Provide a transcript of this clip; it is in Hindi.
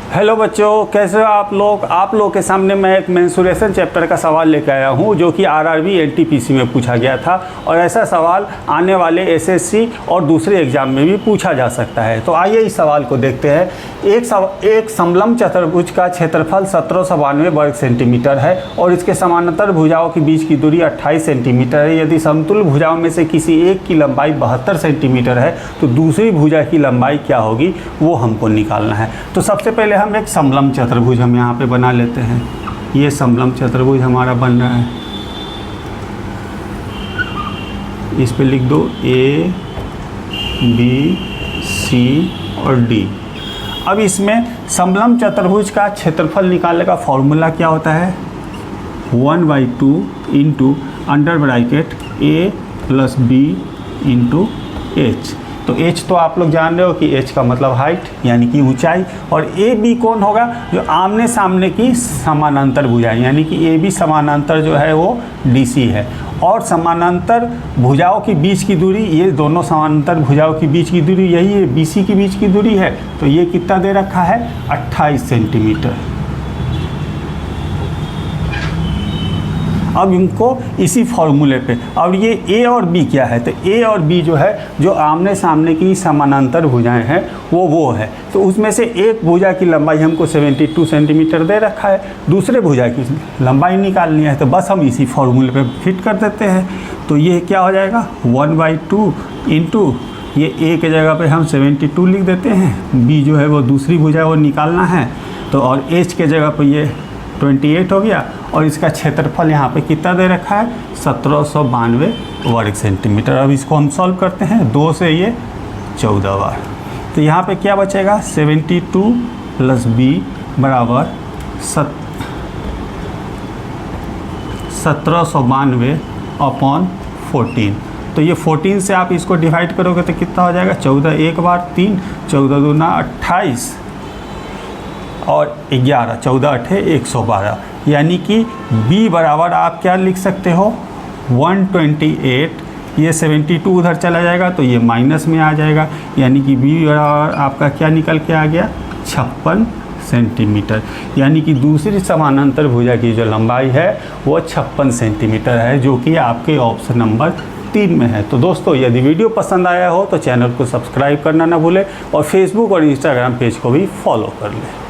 हेलो बच्चों, कैसे हो आप लोग के सामने मैं एक मेंसुरेशन चैप्टर का सवाल लेकर आया हूं जो कि आरआरबी एनटीपीसी में पूछा गया था और ऐसा सवाल आने वाले एसएससी और दूसरे एग्जाम में भी पूछा जा सकता है। तो आइए इस सवाल को देखते हैं। एक समलंब चतुर्भुज का क्षेत्रफल 1792 वर्ग सेंटीमीटर है और इसके समानांतर भुजाओं के बीच की दूरी 28 सेंटीमीटर है। यदि समतुल्य भुजाओं में से किसी एक की लंबाई 72 सेंटीमीटर है तो दूसरी भुजा की लंबाई क्या होगी वो हमको निकालना है। तो सबसे पहले हम एक समलंब चतुर्भुज हम यहाँ पे बना लेते हैं। ये समलंब चतुर्भुज हमारा बन रहा है, इस पे लिख दो A, B, C और D। अब इसमें समलंब चतुर्भुज का क्षेत्रफल निकालने का फॉर्मूला क्या होता है? 1/2 into under bracket A plus B into H। तो H तो आप लोग जान रहे हो कि H का मतलब हाइट यानी कि ऊंचाई, और ए बी कौन होगा? जो आमने सामने की समानांतर भुजाएं, यानी कि ए बी समानांतर जो है वो DC है। और समानांतर भुजाओं के बीच की दूरी, ये दोनों समानांतर भुजाओं के बीच की दूरी यही है, BC के बीच की दूरी है। तो ये कितना दे रखा है? 28 सेंटीमीटर। अब इनको इसी फॉर्मूले पे, और ये A और B क्या है? तो A और B जो है, जो आमने सामने की समानांतर भुजाएं हैं वो है। तो उसमें से एक भुजा की लंबाई हमको 72 सेंटीमीटर दे रखा है, दूसरे भुजा की लंबाई निकालनी है। तो बस हम इसी फॉर्मूले पे फिट कर देते हैं। तो ये क्या हो जाएगा? 1/2 इंटू ये A के जगह पे हम 72 लिख देते हैं, B जो है वो दूसरी भुजा वो निकालना है। तो और H के जगह पे ये 28 हो गया, और इसका क्षेत्रफल यहाँ पे कितना दे रखा है? 1792 वर्ग सेंटीमीटर। अब इसको हम सॉल्व करते हैं, 2 से ये 14 बार। तो यहाँ पे क्या बचेगा? 72 प्लस B बराबर 1792 अपॉन 14। तो ये 14 से आप इसको डिवाइड करोगे तो कितना हो जाएगा? 14 एक बार 3, 14 दूना 28 और 11, 14 अठे 112। यानी कि B बराबर आप क्या लिख सकते हो? 128। ये 72 उधर चला जाएगा तो ये माइनस में आ जाएगा, यानी कि B बराबर आपका क्या निकल के आ गया? 56 सेंटीमीटर। यानी कि दूसरी समानांतर भुजा की जो लंबाई है वो 56 सेंटीमीटर है, जो कि आपके ऑप्शन नंबर 3 में है। तो दोस्तों, यदि वीडियो पसंद आया हो तो चैनल को सब्सक्राइब करना ना भूलें और फेसबुक और इंस्टाग्राम पेज को भी फॉलो कर लें।